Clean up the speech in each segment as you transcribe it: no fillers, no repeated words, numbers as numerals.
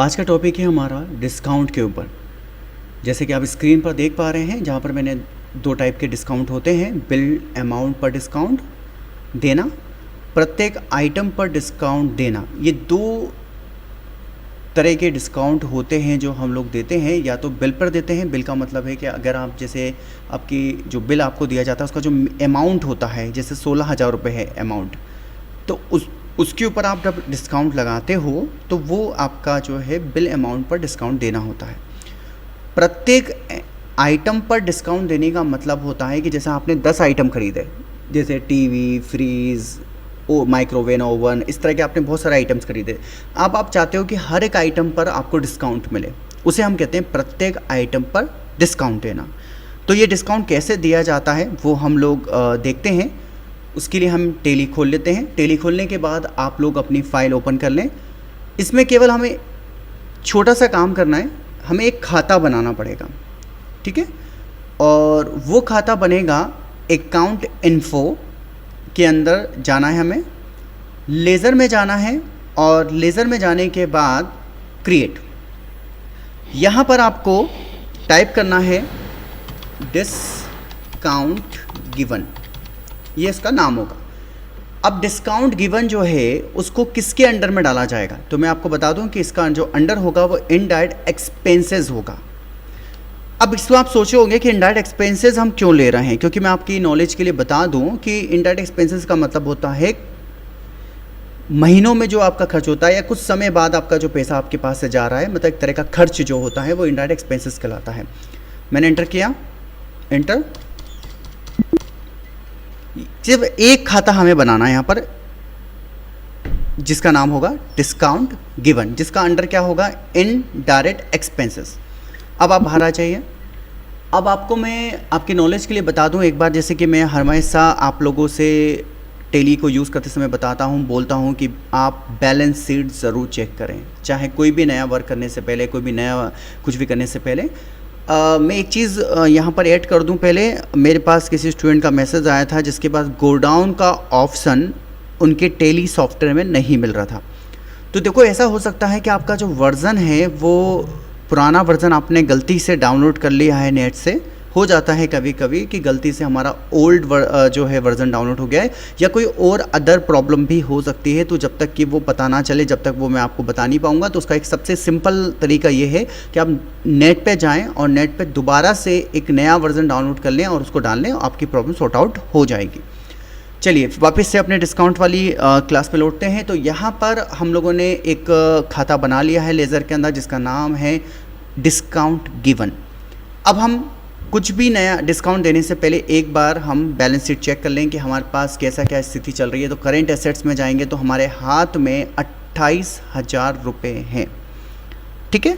आज का टॉपिक है हमारा डिस्काउंट के ऊपर। जैसे कि आप स्क्रीन पर देख पा रहे हैं, जहाँ पर मैंने दो टाइप के डिस्काउंट होते हैं। बिल अमाउंट पर डिस्काउंट देना, प्रत्येक आइटम पर डिस्काउंट देना। ये दो तरह के डिस्काउंट होते हैं जो हम लोग देते हैं। या तो बिल पर देते हैं। बिल का मतलब है कि अगर आप जैसे आपकी जो बिल आपको दिया जाता है उसका जो अमाउंट होता है, जैसे 16,000 रुपये है अमाउंट, तो उसके ऊपर आप जब डिस्काउंट लगाते हो तो वो आपका जो है बिल अमाउंट पर डिस्काउंट देना होता है। प्रत्येक आइटम पर डिस्काउंट देने का मतलब होता है कि जैसे आपने 10 आइटम खरीदे, जैसे टीवी, फ्रीज़, माइक्रोवेव ओवन, इस तरह के आपने बहुत सारे आइटम्स खरीदे। अब आप चाहते हो कि हर एक आइटम पर आपको डिस्काउंट मिले, उसे हम कहते हैं प्रत्येक आइटम पर डिस्काउंट देना। तो ये डिस्काउंट कैसे दिया जाता है वो हम लोग देखते हैं। उसके लिए हम टेली खोल लेते हैं। टेली खोलने के बाद आप लोग अपनी फ़ाइल ओपन कर लें। इसमें केवल हमें छोटा सा काम करना है, हमें एक खाता बनाना पड़ेगा, ठीक है। और वो खाता बनेगा अकाउंट इन्फो के अंदर जाना है, हमें लेज़र में जाना है और लेज़र में जाने के बाद क्रिएट, यहाँ पर आपको टाइप करना है डिस्काउंट गिवन, ये इसका नाम होगा। अब डिस्काउंट गिवन जो है उसको किसके अंडर में डाला जाएगा, तो मैं आपको बता दूं कि इसका जो अंडर होगा वो इनडायरेक्ट एक्सपेंसेस होगा। अब इसको आप सोचे होंगे कि इनडायरेक्ट एक्सपेंसेस हम क्यों ले रहे हैं, क्योंकि मैं आपकी नॉलेज के लिए बता दूं कि इनडायरेक्ट एक्सपेंसेस का मतलब होता है महीनों में जो आपका खर्च होता है या कुछ समय बाद आपका जो पैसा आपके पास से जा रहा है, मतलब एक तरह का खर्च जो होता है वो इनडायरेक्ट एक्सपेंसेस कहलाता है। मैंने एंटर किया, एंटर। सिर्फ एक खाता हमें बनाना है यहाँ पर, जिसका नाम होगा डिस्काउंट गिवन, जिसका अंडर क्या होगा, इनडायरेक्ट एक्सपेंसेस। अब आप बाहर आ जाइए। अब आपको मैं आपकी नॉलेज के लिए बता दूं एक बार, जैसे कि मैं हमेशा आप लोगों से टेली को यूज़ करते समय बताता हूं, बोलता हूं कि आप बैलेंस शीट ज़रूर चेक करें, चाहे कोई भी नया वर्क करने से पहले, कोई भी नया कुछ भी करने से पहले। मैं एक चीज़ यहाँ पर ऐड कर दूँ। पहले मेरे पास किसी स्टूडेंट का मैसेज आया था जिसके पास गोडाउन का ऑप्शन उनके टेली सॉफ्टवेयर में नहीं मिल रहा था। तो देखो, ऐसा हो सकता है कि आपका जो वर्ज़न है वो पुराना वर्ज़न आपने गलती से डाउनलोड कर लिया है नेट से। हो जाता है कभी कभी कि गलती से हमारा ओल्ड जो है वर्ज़न डाउनलोड हो गया है, या कोई और अदर प्रॉब्लम भी हो सकती है। तो जब तक कि वो पता ना चले, जब तक वो मैं आपको बता नहीं पाऊँगा, तो उसका एक सबसे सिंपल तरीका ये है कि आप नेट पे जाएं और नेट पे दोबारा से एक नया वर्ज़न डाउनलोड कर लें और उसको डाल लें, आपकी प्रॉब्लम सॉर्ट आउट हो जाएगी। चलिए वापस से अपने डिस्काउंट वाली क्लास पे लौटते हैं। तो यहाँ पर हम लोगों ने एक खाता बना लिया है लेज़र के अंदर, जिसका नाम है डिस्काउंट गिवन। अब हम कुछ भी नया डिस्काउंट देने से पहले एक बार हम बैलेंस शीट चेक कर लें कि हमारे पास कैसा क्या स्थिति चल रही है। तो करेंट एसेट्स में जाएंगे तो हमारे हाथ में 28,000 रुपये हैं, ठीक है।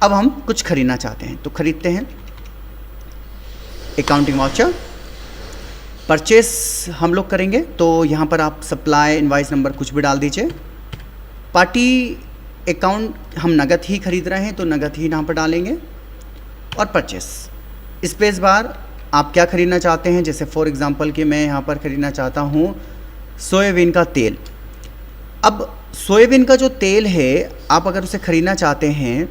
अब हम कुछ खरीदना चाहते हैं तो खरीदते हैं। अकाउंटिंग वाउचर परचेस हम लोग करेंगे, तो यहाँ पर आप सप्लाई इनवाइस नंबर कुछ भी डाल दीजिए। पार्टी अकाउंट हम नगद ही खरीद रहे हैं तो नगद ही यहाँ पर डालेंगे। और परचेस स्पेस बार आप क्या खरीदना चाहते हैं, जैसे फॉर एग्जांपल कि मैं यहाँ पर खरीदना चाहता हूँ सोयाबीन का तेल। अब सोयाबीन का जो तेल है आप अगर उसे ख़रीदना चाहते हैं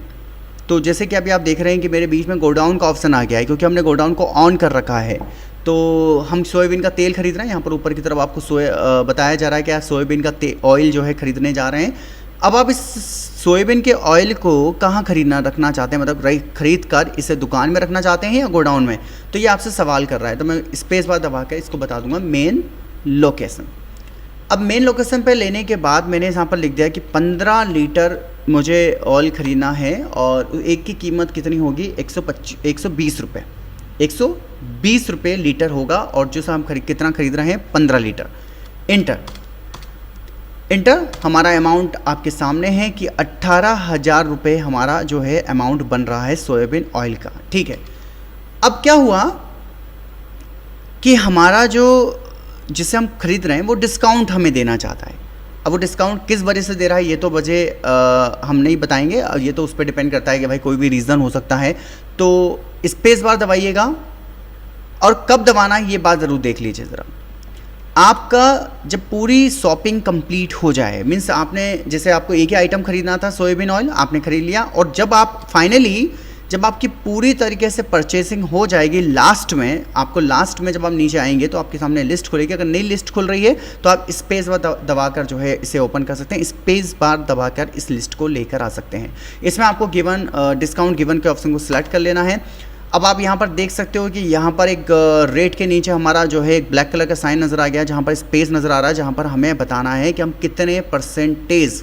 तो जैसे कि अभी आप देख रहे हैं कि मेरे बीच में गोडाउन का ऑप्शन आ गया है, क्योंकि हमने गोडाउन को ऑन कर रखा है। तो हम सोयाबीन का तेल खरीद रहे हैं। यहाँ पर ऊपर की तरफ आपको बताया जा रहा है कि आप सोयाबीन का ऑयल जो है ख़रीदने जा रहे हैं। अब आप इस सोयाबीन के ऑयल को कहाँ रखना चाहते हैं, मतलब खरीद कर इसे दुकान में रखना चाहते हैं या गोडाउन में, तो ये आपसे सवाल कर रहा है। तो मैं स्पेस बार दबा कर इसको बता दूंगा मेन लोकेशन। अब मेन लोकेशन पे लेने के बाद मैंने यहाँ पर लिख दिया कि 15 लीटर मुझे ऑयल ख़रीदना है और एक की कीमत कितनी होगी, 120 रुपये। 120 रुपये लीटर होगा और जो हम कितना खरीद रहे हैं, 15 लीटर। इंटर हमारा अमाउंट आपके सामने है कि 18,000 रुपये हमारा जो है अमाउंट बन रहा है सोयाबीन ऑयल का, ठीक है। अब क्या हुआ कि हमारा जो जिसे हम खरीद रहे हैं वो डिस्काउंट हमें देना चाहता है। अब वो डिस्काउंट किस वजह से दे रहा है ये तो वजह हम नहीं बताएंगे, ये तो उस पर डिपेंड करता है कि भाई कोई भी रीज़न हो सकता है। तो स्पेस बार दबाइएगा और कब दबाना है ये बात ज़रूर देख लीजिए ज़रा। आपका जब पूरी शॉपिंग कंप्लीट हो जाए, मीन्स आपने जैसे आपको एक ही आइटम खरीदना था सोयाबीन ऑयल आपने खरीद लिया, और जब आप फाइनली जब आपकी पूरी तरीके से परचेसिंग हो जाएगी, लास्ट में जब आप नीचे आएंगे तो आपके सामने लिस्ट खुलेगी। अगर नई लिस्ट खुल रही है तो आप स्पेस बार दबाकर जो है इसे ओपन कर सकते हैं, स्पेस बार दबाकर इस लिस्ट को लेकर आ सकते हैं। इसमें आपको गिवन डिस्काउंट गिवन के ऑप्शन को सिलेक्ट कर लेना है। अब आप यहाँ पर देख सकते हो कि यहाँ पर एक रेट के नीचे हमारा जो है एक ब्लैक कलर का साइन नज़र आ गया, जहाँ पर स्पेस नज़र आ रहा है, जहाँ पर हमें बताना है कि हम कितने परसेंटेज,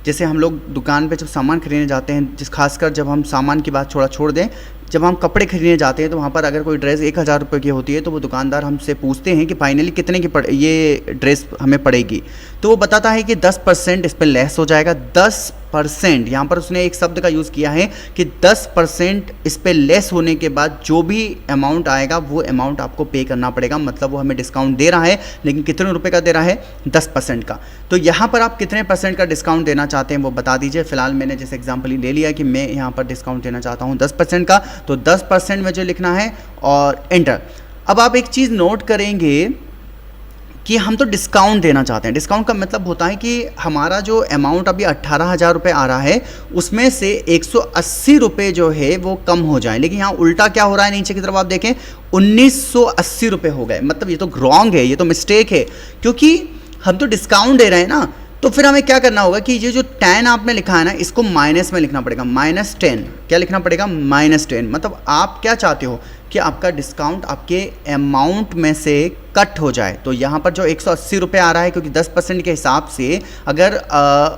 जैसे हम लोग दुकान पे जब सामान खरीदने जाते हैं, जिस खासकर जब हम सामान की बात छोड़ दें, जब हम कपड़े खरीदने जाते हैं तो वहाँ पर अगर कोई ड्रेस 1000 रुपये की होती है तो वो दुकानदार हमसे पूछते हैं कि फाइनली कितने की ये ड्रेस हमें पड़ेगी, तो वो बताता है कि 10% इस पर लेस हो जाएगा। 10%, यहाँ पर उसने एक शब्द का यूज़ किया है कि 10% इस पर लेस होने के बाद जो भी अमाउंट आएगा वो अमाउंट आपको पे करना पड़ेगा। मतलब वो हमें डिस्काउंट दे रहा है, लेकिन कितने रुपए का दे रहा है? 10% का। तो यहाँ पर आप कितने % का डिस्काउंट देना चाहते हैं वो बता दीजिए। फिलहाल मैंने जैसे एग्जाम्पल ही ले लिया कि मैं यहाँ पर डिस्काउंट देना चाहता हूँ 10% का, तो 10% में जो लिखना है और एंटर। अब आप एक चीज़ नोट करेंगे कि हम तो डिस्काउंट देना चाहते हैं। डिस्काउंट का मतलब होता है कि हमारा जो अमाउंट अभी 18,000 रुपये आ रहा है उसमें से 180 रुपये जो है वो कम हो जाए, लेकिन यहाँ उल्टा क्या हो रहा है, नीचे की तरफ आप देखें 1980 रुपये हो गए। मतलब ये तो रॉन्ग है, ये तो मिस्टेक है, क्योंकि हम तो डिस्काउंट दे रहे हैं ना। तो फिर हमें क्या करना होगा कि ये जो 10 आपने लिखा है ना, इसको माइनस में लिखना पड़ेगा, -10। क्या लिखना पड़ेगा? -10। मतलब आप क्या चाहते हो कि आपका डिस्काउंट आपके अमाउंट में से कट हो जाए। तो यहाँ पर जो 180 रुपये आ रहा है, क्योंकि 10% के हिसाब से अगर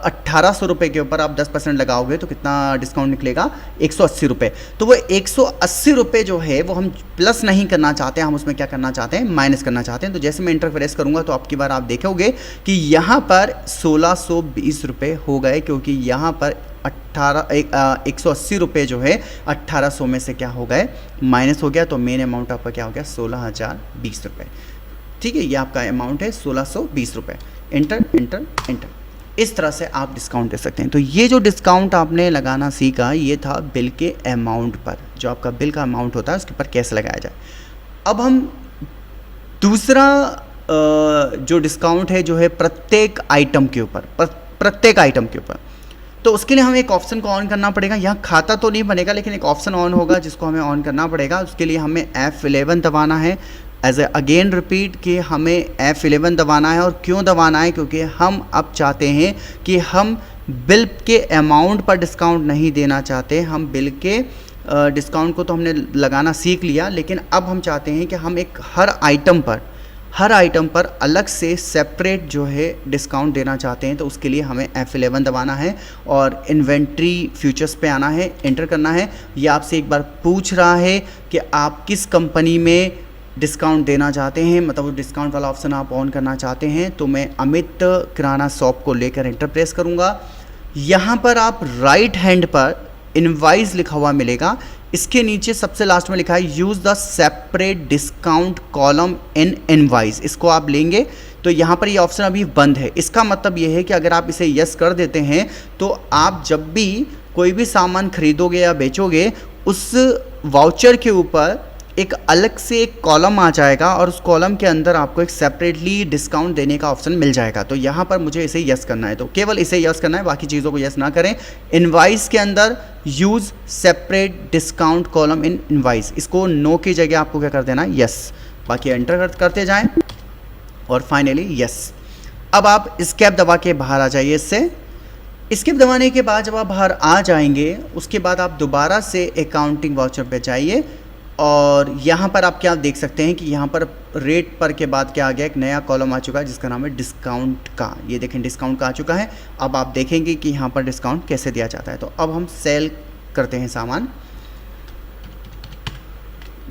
1800 रुपये के ऊपर आप 10% लगाओगे तो कितना डिस्काउंट निकलेगा? 180 रुपये। तो वो 180 रुपये जो है वो हम प्लस नहीं करना चाहते, हम उसमें क्या करना चाहते हैं? माइनस करना चाहते हैं। तो जैसे मैं इंटर प्रेस करूँगा तो आपकी बार आप देखोगे कि यहाँ पर 1620 रुपये हो गए, क्योंकि यहाँ पर 180 रुपये जो है 1800 में से क्या हो गए? माइनस हो गया। तो मेन अमाउंट आपका क्या हो गया? 16,020 रुपये। ठीक है, ये आपका अमाउंट है 1620 रुपये। Enter enter enter. इस तरह से आप डिस्काउंट दे सकते हैं। तो ये जो डिस्काउंट आपने लगाना सीखा ये था बिल के अमाउंट पर, जो आपका बिल का अमाउंट होता है उसके ऊपर कैसे लगाया जाए। अब हम दूसरा जो डिस्काउंट है जो है प्रत्येक आइटम के ऊपर, प्रत्येक आइटम के ऊपर। तो उसके लिए हमें एक ऑप्शन को ऑन करना पड़ेगा। यहाँ खाता तो नहीं बनेगा, लेकिन एक ऑप्शन ऑन होगा जिसको हमें ऑन करना पड़ेगा। उसके लिए हमें F11 दबाना है। एज ए अगेन रिपीट कि हमें F11 दबाना है। और क्यों दबाना है? क्योंकि हम अब चाहते हैं कि हम बिल के अमाउंट पर डिस्काउंट नहीं देना चाहते। हम बिल के डिस्काउंट को तो हमने लगाना सीख लिया, लेकिन अब हम चाहते हैं कि हम एक हर आइटम पर अलग से सेपरेट जो है डिस्काउंट देना चाहते हैं। तो उसके लिए हमें F11 दबाना है और इन्वेंट्री फ्यूचर्स पे आना है, एंटर करना है। ये आपसे एक बार पूछ रहा है कि आप किस कंपनी में डिस्काउंट देना चाहते हैं, मतलब वो डिस्काउंट वाला ऑप्शन आप ऑन करना चाहते हैं। तो मैं अमित किराना शॉप को लेकर एंटर प्रेस करूँगा। यहाँ पर आप राइट हैंड पर इनवाइस लिखा हुआ मिलेगा। इसके नीचे सबसे लास्ट में लिखा है use the separate discount column in invoice. इसको आप लेंगे तो यहाँ पर ये ऑप्शन अभी बंद है। इसका मतलब ये है कि अगर आप इसे यस कर देते हैं तो आप जब भी कोई भी सामान खरीदोगे या बेचोगे, उस वाउचर के ऊपर एक अलग से एक कॉलम आ जाएगा और उस कॉलम के अंदर आपको एक सेपरेटली डिस्काउंट देने का ऑप्शन मिल जाएगा। तो यहाँ पर मुझे इसे यस करना है, तो केवल इसे यस करना है, बाकी चीज़ों को यस ना करें। इनवाइस के अंदर use separate discount column in invoice, इसको नो की जगह आपको क्या कर देना है? यस। बाकी एंटर करते जाएँ और फाइनली यस। अब आप स्केप दबा के बाहर आ जाइए। इससे स्केप दबाने के बाद जब आप बाहर आ जाएंगे उसके बाद आप दोबारा से अकाउंटिंग वाउचर पे जाइए और यहाँ पर आप क्या देख सकते हैं कि यहाँ पर रेट पर के बाद क्या आ गया? एक नया कॉलम आ चुका है जिसका नाम है डिस्काउंट का। ये देखें डिस्काउंट का आ चुका है। अब आप देखेंगे कि यहाँ पर डिस्काउंट कैसे दिया जाता है। तो अब हम सेल करते हैं सामान,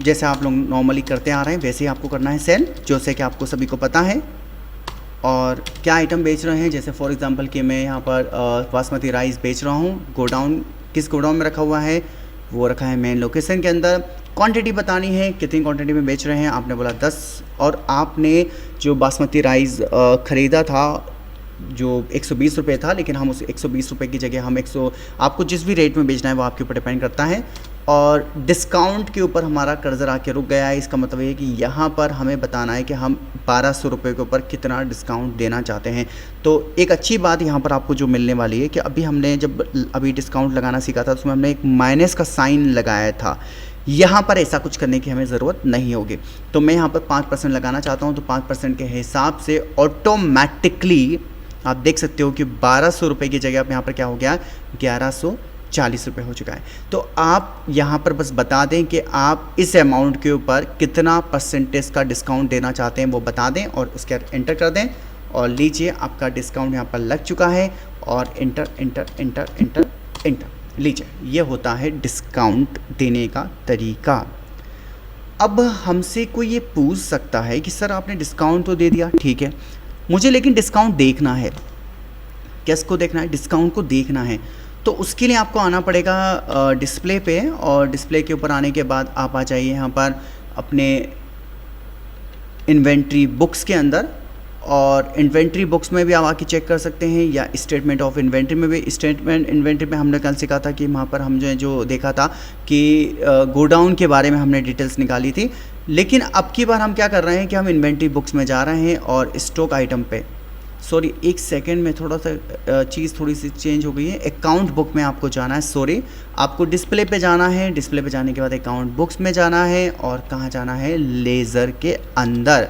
जैसे आप लोग नॉर्मली करते आ रहे हैं वैसे ही आपको करना है सेल, जैसे कि आपको सभी को पता है। और क्या आइटम बेच रहे हैं, जैसे फॉर एग्जांपल कि मैं यहाँ पर बासमती राइस बेच रहा हूँ। गोडाउन किस गोडाउन में रखा हुआ है? वो रखा है मेन लोकेशन के अंदर। क्वांटिटी बतानी है, कितनी क्वांटिटी में बेच रहे हैं। आपने बोला 10, और आपने जो बासमती राइस ख़रीदा था जो 120 रुपये था, लेकिन हम उस 120 रुपये की जगह हम आपको जिस भी रेट में बेचना है वो आपके ऊपर डिपेंड करता है। और डिस्काउंट के ऊपर हमारा कर्सर आके रुक गया है। इसका मतलब ये है कि यहाँ पर हमें बताना है कि हम 1200 रुपये के ऊपर कितना डिस्काउंट देना चाहते हैं। तो एक अच्छी बात यहाँ पर आपको जो मिलने वाली है कि अभी हमने जब अभी डिस्काउंट लगाना सीखा था उसमें हमने एक माइनस का साइन लगाया था। यहाँ पर ऐसा कुछ करने की हमें ज़रूरत नहीं होगी। तो मैं यहाँ पर 5% लगाना चाहता हूँ, तो 5% के हिसाब से ऑटोमेटिकली आप देख सकते हो कि 1200 रुपये की जगह यहाँ पर क्या हो गया, 1140 रुपये हो चुका है। तो आप यहाँ पर बस बता दें कि आप इस अमाउंट के ऊपर कितना परसेंटेज का डिस्काउंट देना चाहते हैं, वो बता दें और उसके बाद एंटर कर दें। और लीजिए आपका डिस्काउंट यहाँ पर लग चुका है और enter enter enter enter enter. लीजिए, ये होता है डिस्काउंट देने का तरीका। अब हमसे कोई ये पूछ सकता है कि सर आपने डिस्काउंट तो दे दिया, ठीक है, मुझे लेकिन डिस्काउंट देखना है। किसको देखना है? डिस्काउंट को देखना है। तो उसके लिए आपको आना पड़ेगा डिस्प्ले पे, और डिस्प्ले के ऊपर आने के बाद आप आ जाइए यहाँ पर अपने इन्वेंट्री बुक्स के अंदर, और इन्वेंट्री बुक्स में भी आप आके चेक कर सकते हैं, या स्टेटमेंट ऑफ इन्वेंट्री में भी। स्टेटमेंट इन्वेंट्री में हमने कल सीखा था कि वहाँ पर हम जो देखा था कि गोडाउन के बारे में हमने डिटेल्स निकाली थी। लेकिन अब की बार हम क्या कर रहे हैं कि हम इन्वेंट्री बुक्स में जा रहे हैं और स्टॉक आइटम पे, सॉरी एक सेकेंड में थोड़ा सा चीज़ थोड़ी सी चेंज हो गई है। अकाउंट बुक में आपको जाना है, सॉरी आपको डिस्प्ले पे जाना है। डिस्प्ले पे जाने के बाद अकाउंट बुक्स में जाना है, और कहाँ जाना है, लेज़र के अंदर।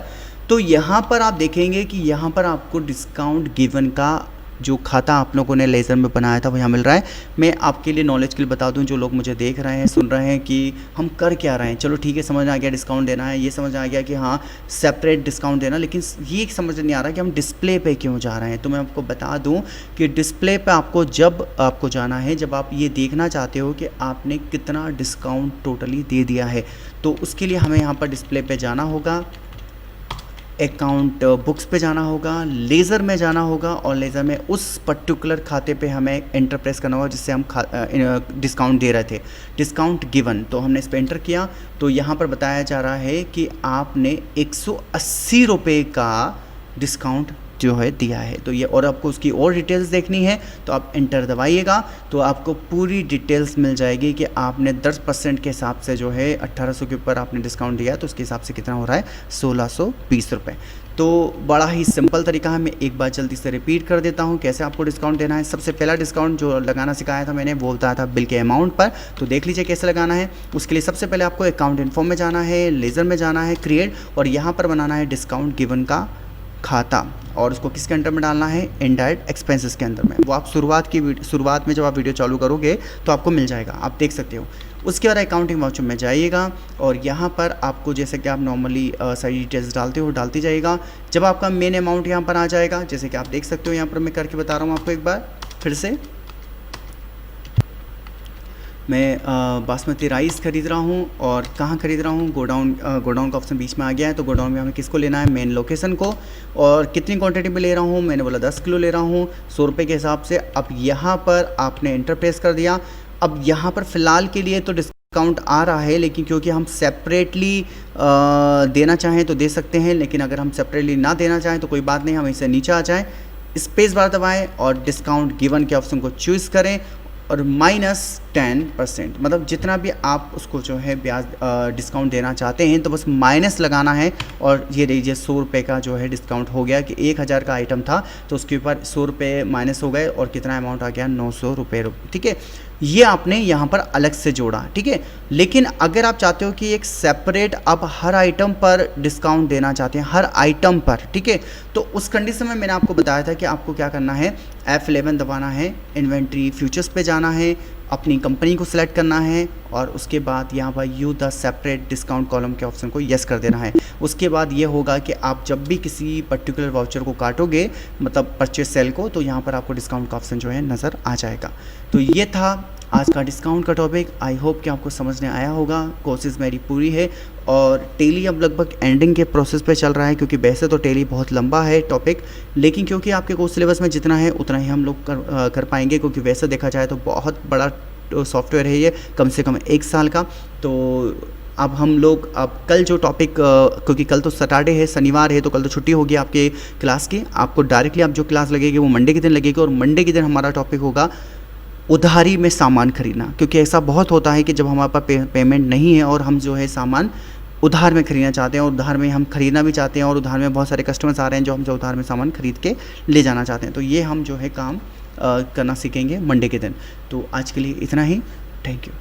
तो यहाँ पर आप देखेंगे कि यहाँ पर आपको डिस्काउंट गिवन का जो खाता आप लोगों ने लेज़र में बनाया था वो यहाँ मिल रहा है। मैं आपके लिए नॉलेज के लिए बता दूं, जो लोग मुझे देख रहे हैं, सुन रहे हैं कि हम कर क्या रहे हैं। चलो ठीक है, समझ आ गया डिस्काउंट देना है, ये समझ आ गया कि हाँ सेपरेट डिस्काउंट देना, लेकिन ये समझ नहीं आ रहा कि हम डिस्प्ले पे क्यों जा रहे हैं। तो मैं आपको बता दूं कि डिस्प्ले पे आपको जब आपको जाना है जब आप ये देखना चाहते हो कि आपने कितना डिस्काउंट टोटली दे दिया है, तो उसके लिए हमें यहाँ पर डिस्प्ले पे जाना होगा, अकाउंट बुक्स पे जाना होगा, लेज़र में जाना होगा, और लेज़र में उस पर्टिकुलर खाते पे हमें एंटर प्रेस करना होगा जिससे हम डिस्काउंट दे रहे थे, डिस्काउंट गिवन। तो हमने इस पर एंटर किया, तो यहाँ पर बताया जा रहा है कि आपने 180 रुपये का डिस्काउंट जो है दिया है। तो ये, और आपको उसकी और डिटेल्स देखनी है तो आप एंटर दबाइएगा, तो आपको पूरी डिटेल्स मिल जाएगी कि आपने 10% के हिसाब से जो है 1800 के ऊपर आपने डिस्काउंट दिया, तो उसके हिसाब से कितना हो रहा है, 1620 रुपये। तो बड़ा ही सिंपल तरीका है। मैं एक बार जल्दी से रिपीट कर देता हूँ कैसे आपको डिस्काउंट देना है। सबसे पहला डिस्काउंट जो लगाना सिखाया था मैंने, वो बताया था बिल के अमाउंट पर। तो देख लीजिए कैसे लगाना है। उसके लिए सबसे पहले आपको अकाउंट इन्फॉर्म में जाना है, लेज़र में जाना है, क्रिएट, और यहाँ पर बनाना है डिस्काउंट गिवन का खाता, और उसको किसके अंडर में डालना है, इनडायरेक्ट एक्सपेंसेस के अंदर में। वो आप शुरुआत में जब आप वीडियो चालू करोगे तो आपको मिल जाएगा, आप देख सकते हो। उसके बाद अकाउंटिंग वाउचर में जाइएगा, और यहाँ पर आपको जैसे कि आप नॉर्मली सारी डिटेल्स डालते हो डालती जाइएगा। जब आपका मेन अमाउंट यहाँ पर आ जाएगा, जैसे कि आप देख सकते हो, यहाँ पर मैं करके बता रहा हूँ आपको एक बार फिर से। मैं बासमती राइस खरीद रहा हूँ, और कहाँ खरीद रहा हूँ, गोडाउन का ऑप्शन बीच में आ गया है। तो गोडाउन में हमें किसको लेना है, मेन लोकेशन को, और कितनी क्वांटिटी में ले रहा हूँ, मैंने बोला 10 किलो ले रहा हूँ 100 रुपये के हिसाब से। अब यहाँ पर आपने एंटर प्रेस कर दिया। अब यहाँ पर फ़िलहाल के लिए तो डिस्काउंट आ रहा है, लेकिन क्योंकि हम सेपरेटली देना चाहें तो दे सकते हैं, लेकिन अगर हम सेपरेटली ना देना चाहें तो कोई बात नहीं, हम इससे नीचे आ जाएँ, स्पेस बार दबाएँ और डिस्काउंट गिवन के ऑप्शन को चूज़ करें, और -10%, मतलब जितना भी आप उसको जो है ब्याज डिस्काउंट देना चाहते हैं तो बस माइनस लगाना है। और ये लीजिए 100 रुपये का जो है डिस्काउंट हो गया कि 1000 का आइटम था तो उसके ऊपर 100 रुपये माइनस हो गए, और कितना अमाउंट आ गया, 900 रुपये। ठीक है, ये आपने यहाँ पर अलग से जोड़ा, ठीक है। लेकिन अगर आप चाहते हो कि एक सेपरेट आप हर आइटम पर डिस्काउंट देना चाहते हैं, हर आइटम पर, ठीक है, तो उस कंडीशन में मैंने आपको बताया था कि आपको क्या करना है, F11 दबाना है, इन्वेंट्री फ्यूचर्स पे जाना है, अपनी कंपनी को सिलेक्ट करना है, और उसके बाद यहाँ पर you the separate discount column के ऑप्शन को यस कर देना है। उसके बाद ये होगा कि आप जब भी किसी पर्टिकुलर वाउचर को काटोगे, मतलब परचेज सेल को, तो यहाँ पर आपको डिस्काउंट का ऑप्शन जो है नज़र आ जाएगा। तो ये था आज का डिस्काउंट का टॉपिक। आई होप कि आपको समझ में आया होगा। कोशिश मेरी पूरी है, और टेली अब लगभग एंडिंग के प्रोसेस पे चल रहा है, क्योंकि वैसे तो टेली बहुत लंबा है टॉपिक, लेकिन क्योंकि आपके कोर्स सिलेबस में जितना है उतना ही हम लोग कर पाएंगे, क्योंकि वैसे देखा जाए तो बहुत बड़ा सॉफ्टवेयर है ये, कम से कम 1 साल का। तो अब हम लोग अब कल जो टॉपिक, क्योंकि कल तो सैटरडे है, शनिवार है, तो कल तो छुट्टी होगी आपके क्लास की। आपको डायरेक्टली आप जो क्लास लगेगी वो मंडे के दिन लगेगी, और मंडे के दिन हमारा टॉपिक होगा उधारी में सामान खरीदना, क्योंकि ऐसा बहुत होता है कि जब हमारे पास पेमेंट नहीं है और हम जो है सामान उधार में खरीदना चाहते हैं और उधार में हम खरीदना भी चाहते हैं और उधार में बहुत सारे कस्टमर्स आ रहे हैं जो हमसे उधार में सामान खरीद के ले जाना चाहते हैं। तो ये हम जो है काम करना सीखेंगे मंडे के दिन। तो आज के लिए इतना ही। Thank you.